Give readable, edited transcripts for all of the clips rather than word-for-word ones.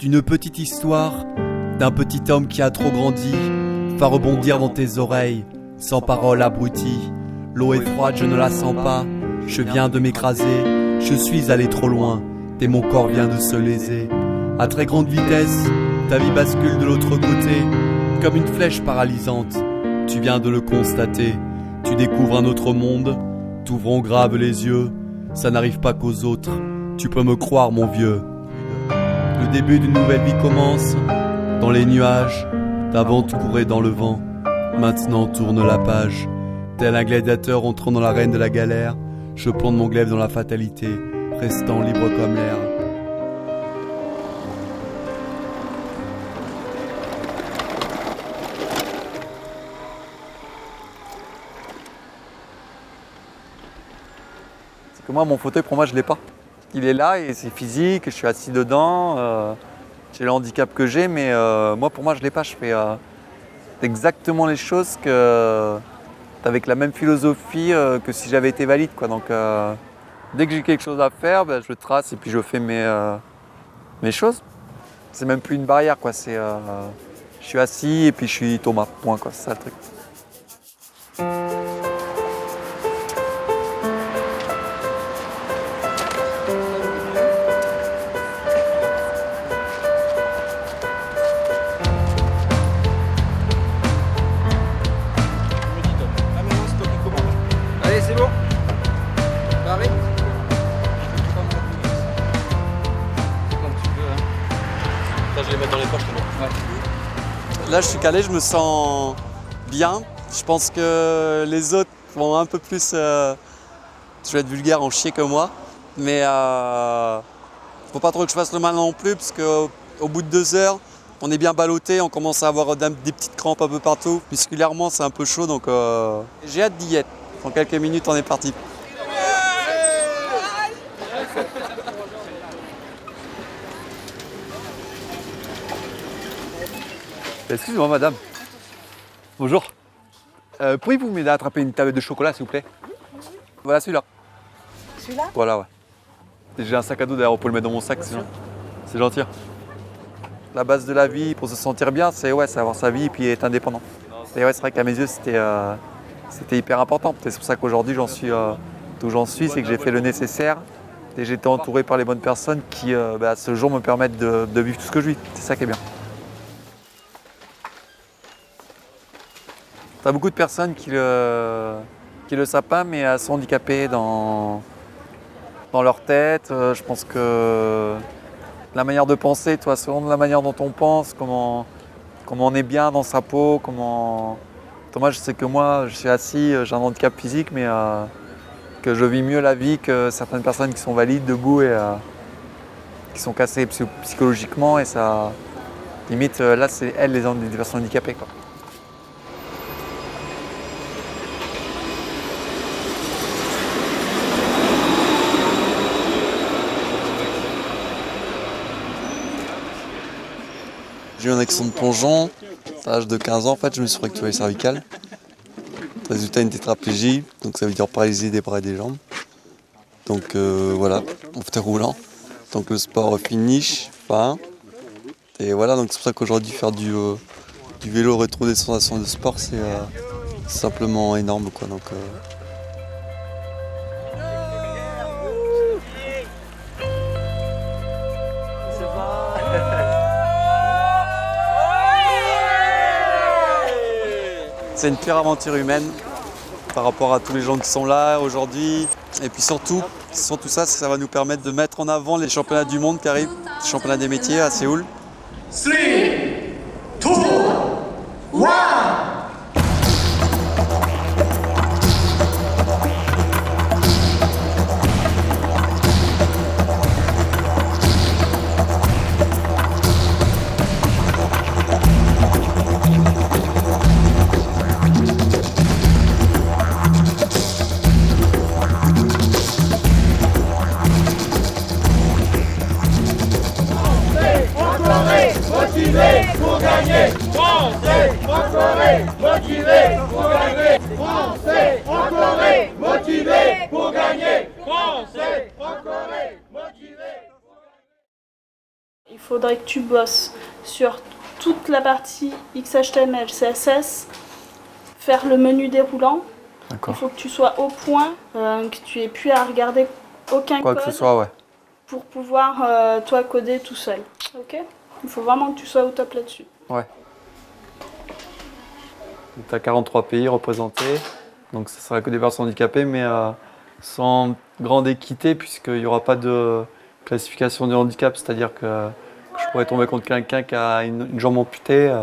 d'une petite histoire, d'un petit homme qui a trop grandi, va rebondir dans tes oreilles, sans parole abrutie. L'eau est froide, je ne la sens pas, je viens de m'écraser, je suis allé trop loin, et mon corps vient de se léser. À très grande vitesse, ta vie bascule de l'autre côté, comme une flèche paralysante, tu viens de le constater. Tu découvres un autre monde, t'ouvrons grave les yeux, ça n'arrive pas qu'aux autres, tu peux me croire mon vieux. Le début d'une nouvelle vie commence, dans les nuages, d'avant tu courais dans le vent, maintenant tourne la page. Tel un gladiateur entrant dans l'arène de la galère, je plante mon glaive dans la fatalité, restant libre comme l'air. C'est que moi, mon fauteuil, pour moi, je l'ai pas. Il est là et c'est physique, je suis assis dedans, j'ai le handicap que j'ai, mais moi, pour moi, je l'ai pas. Je fais exactement les choses avec la même philosophie que si j'avais été valide, quoi. Donc, dès que j'ai quelque chose à faire, je trace et puis je fais mes choses. C'est même plus une barrière, quoi. C'est, je suis assis et puis je suis Thomas, point, quoi. C'est ça le truc. Allez, c'est bon. Pareil. Comme tu veux. Hein. Là, je vais les mettre dans les poches, ouais. Là, je suis calé, je me sens bien. Je pense que les autres vont un peu plus, je vais être vulgaire, en chier que moi. Mais faut pas trop que je fasse le mal non plus, parce qu'au bout de 2 heures, on est bien ballotté, on commence à avoir des petites crampes un peu partout. Musculairement, c'est un peu chaud, donc j'ai hâte d'y être. Dans quelques minutes, on est parti. Excusez-moi, madame. Bonjour. Pourriez-vous m'aider à attraper une tablette de chocolat, s'il vous plaît? Voilà, celui-là. Celui-là? Voilà, ouais. J'ai un sac à dos d'ailleurs, on peut le mettre dans mon sac, c'est gentil. La base de la vie, pour se sentir bien, c'est avoir sa vie et puis être indépendant. Et ouais, c'est vrai qu'à mes yeux, c'était hyper important. C'est pour ça qu'aujourd'hui, d'où j'en suis, c'est que j'ai fait le nécessaire et j'ai été entouré par les bonnes personnes qui, à ce jour, me permettent de vivre tout ce que je vis. C'est ça qui est bien. T'as beaucoup de personnes qui le savent pas, mais elles sont handicapées dans leur tête. Je pense que la manière de penser, toi, selon la manière dont on pense, comment on est bien dans sa peau, Moi, je sais que moi, je suis assis, j'ai un handicap physique, mais que je vis mieux la vie que certaines personnes qui sont valides, debout et qui sont cassées psychologiquement. Et ça, limite, là, c'est elles les personnes handicapées, quoi. J'ai eu un accident de plongeon, à l'âge de 15 ans, en fait, je me suis fracturé le cervical. Résultat, une tétraplégie, donc ça veut dire paralysie des bras et des jambes. Donc voilà, en fauteuil roulant. Donc le sport finish, fin. Et voilà, donc c'est pour ça qu'aujourd'hui, faire du vélo, retrouver des sensations de sport, c'est simplement énorme, quoi. Donc, c'est une pire aventure humaine par rapport à tous les gens qui sont là aujourd'hui. Et puis surtout ça va nous permettre de mettre en avant les championnats du monde qui arrivent, les championnats des métiers à Séoul. 3, 2, 1. Motivé pour gagner. Français, encore motivé pour gagner. Français, encore motivé pour gagner. Français, encore motivé. Il faudrait que tu bosses sur toute la partie XHTML, CSS, faire le menu déroulant. Il faut que tu sois au point, que tu aies plus à regarder aucun Quoi code que ce soit, ouais. pour pouvoir toi coder tout seul. Ok ? Il faut vraiment que tu sois au top là-dessus. Ouais. Tu as 43 pays représentés, donc ce sera que des personnes handicapées, mais sans grande équité, puisqu'il n'y aura pas de classification de handicap, c'est-à-dire que je pourrais tomber contre quelqu'un qui a une jambe amputée,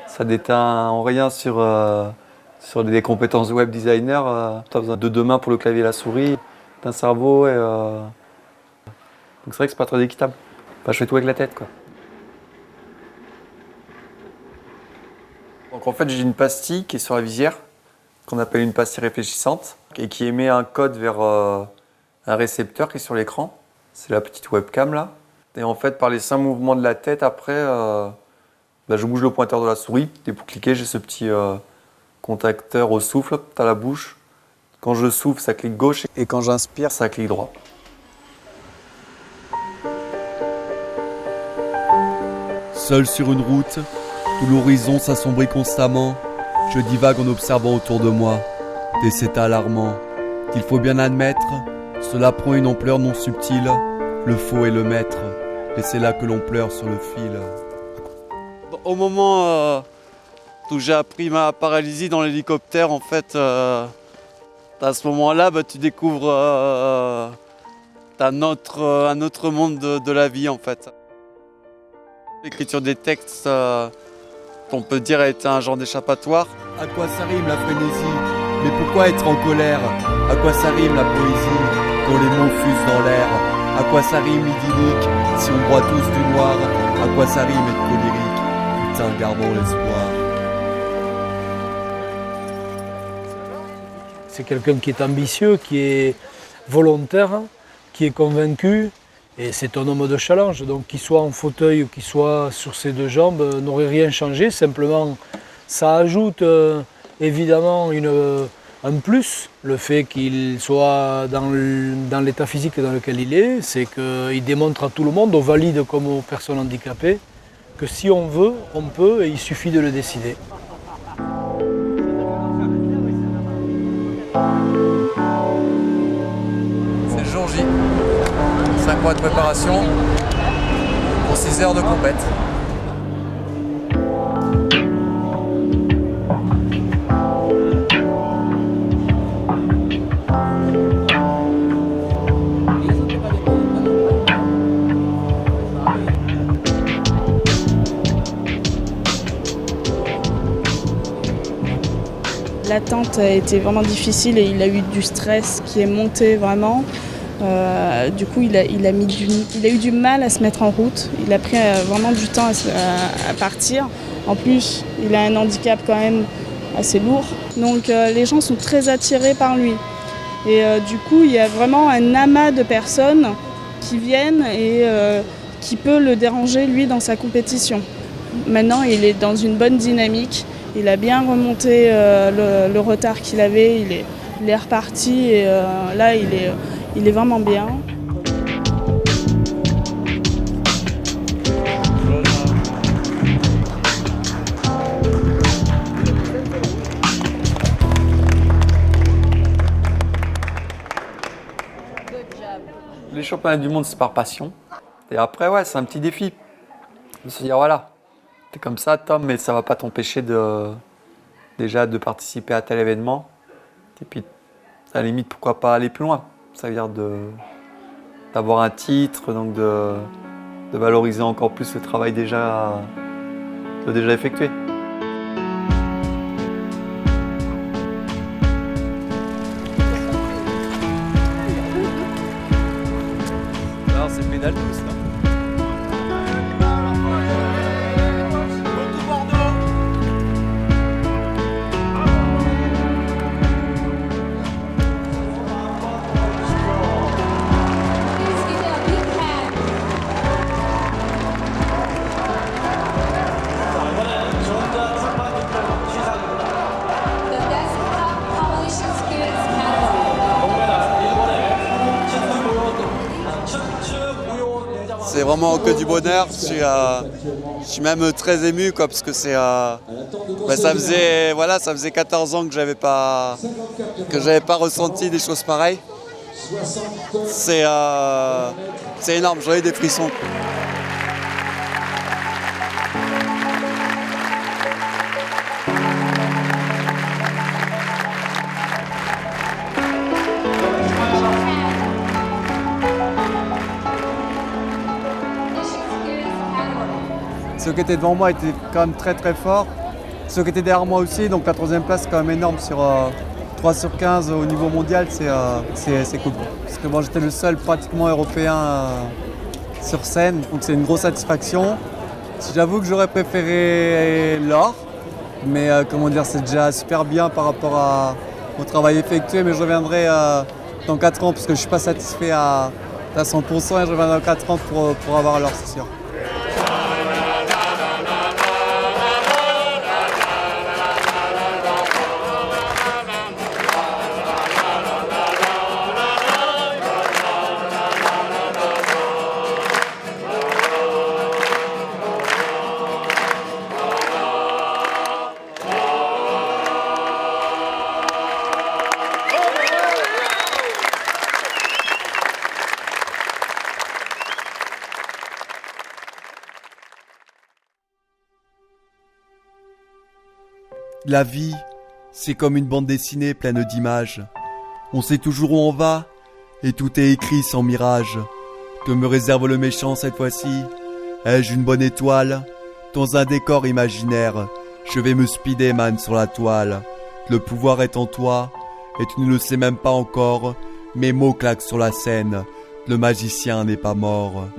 ça déteint en rien sur des compétences web designer. Tu as besoin de deux mains pour le clavier et la souris, d'un cerveau, donc c'est vrai que c'est pas très équitable. Enfin, je fais tout avec la tête, quoi. Donc en fait, j'ai une pastille qui est sur la visière, qu'on appelle une pastille réfléchissante, et qui émet un code vers un récepteur qui est sur l'écran. C'est la petite webcam là. Et en fait, par les 5 mouvements de la tête, après, je bouge le pointeur de la souris. Et pour cliquer, j'ai ce petit contacteur au souffle, à la bouche. Quand je souffle, ça clique gauche, et quand j'inspire, ça clique droit. Seul sur une route, tout l'horizon s'assombrit constamment. Je divague en observant autour de moi. Et c'est alarmant. Qu'il faut bien admettre, cela prend une ampleur non subtile. Le faux est le maître, et c'est là que l'on pleure sur le fil. Au moment où j'ai appris ma paralysie dans l'hélicoptère, en fait, à ce moment-là, tu découvres un autre monde de la vie, en fait. L'écriture des textes, on peut dire, a été un genre d'échappatoire. À quoi ça rime la frénésie? Mais pourquoi être en colère? À quoi ça rime la poésie quand les mots fusent dans l'air? À quoi ça rime l'idyllique si on broie tous du noir? À quoi ça rime être colérique? Putain, gardons l'espoir. C'est quelqu'un qui est ambitieux, qui est volontaire, qui est convaincu. Et c'est un homme de challenge, donc qu'il soit en fauteuil ou qu'il soit sur ses deux jambes n'aurait rien changé. Simplement, ça ajoute évidemment un plus, le fait qu'il soit dans l'état physique dans lequel il est, c'est qu'il démontre à tout le monde, aux valides comme aux personnes handicapées, que si on veut, on peut et il suffit de le décider. C'est le jour J. 5 mois de préparation pour 6 heures de compète. L'attente a été vraiment difficile et il a eu du stress qui est monté vraiment. Du coup, il a eu du mal à se mettre en route. Il a pris vraiment du temps à partir. En plus, il a un handicap quand même assez lourd. Donc les gens sont très attirés par lui. Et du coup, il y a vraiment un amas de personnes qui viennent et qui peut le déranger lui dans sa compétition. Maintenant, il est dans une bonne dynamique. Il a bien remonté le retard qu'il avait. Il est reparti et là, il est vraiment bien. Les championnats du monde, c'est par passion. Et après, ouais, c'est un petit défi. De se dire, voilà, t'es comme ça, Tom, mais ça va pas t'empêcher déjà de participer à tel événement. Et puis, à la limite, pourquoi pas aller plus loin. Ça veut dire d'avoir un titre, donc de valoriser encore plus le travail déjà effectué. Alors, c'est pédale douce, là. c'est vraiment que du bonheur. Je suis même très ému quoi, parce que ça faisait 14 ans que j'avais pas ressenti des choses pareilles. C'est énorme, j'en ai des frissons. Ceux qui étaient devant moi étaient quand même très très forts. Ceux qui étaient derrière moi aussi, donc la troisième place c'est quand même énorme sur 3 sur 15 au niveau mondial, c'est cool. Parce que moi j'étais le seul pratiquement européen sur scène, donc c'est une grosse satisfaction. J'avoue que j'aurais préféré l'or, mais c'est déjà super bien par rapport au travail effectué, mais je reviendrai dans 4 ans parce que je ne suis pas satisfait à 100% et je reviendrai dans 4 ans pour avoir l'or, c'est sûr. La vie, c'est comme une bande dessinée pleine d'images. On sait toujours où on va, et tout est écrit sans mirage. Que me réserve le méchant cette fois-ci? Ai-je une bonne étoile? Dans un décor imaginaire, je vais me speeder man sur la toile. Le pouvoir est en toi, et tu ne le sais même pas encore. Mes mots claquent sur la scène, le magicien n'est pas mort.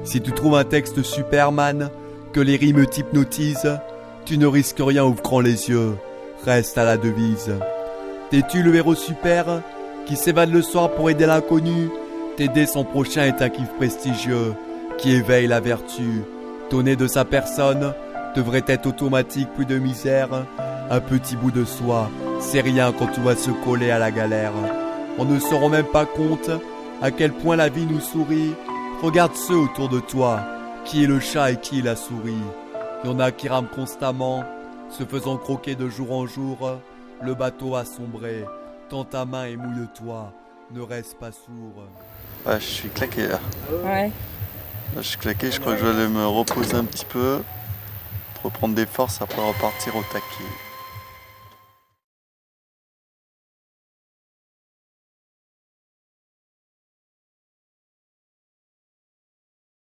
Si tu trouves un texte Superman, que les rimes t'hypnotisent, tu ne risques rien ouvrant les yeux, reste à la devise. T'es-tu le héros super qui s'évade le soir pour aider l'inconnu? T'aider son prochain est un kiff prestigieux qui éveille la vertu. Donner de sa personne devrait être automatique, plus de misère. Un petit bout de soi, c'est rien quand tu vas se coller à la galère. On ne se rend même pas compte à quel point la vie nous sourit. Regarde ceux autour de toi, qui est le chat et qui est la souris. Il y en a qui rament constamment, se faisant croquer de jour en jour. Le bateau a sombré, tends ta main et mouille-toi, ne reste pas sourd. Ouais, je suis claqué là. Ouais. Là, je suis claqué, je crois que je vais aller me reposer un petit peu, pour reprendre des forces après repartir au taquet.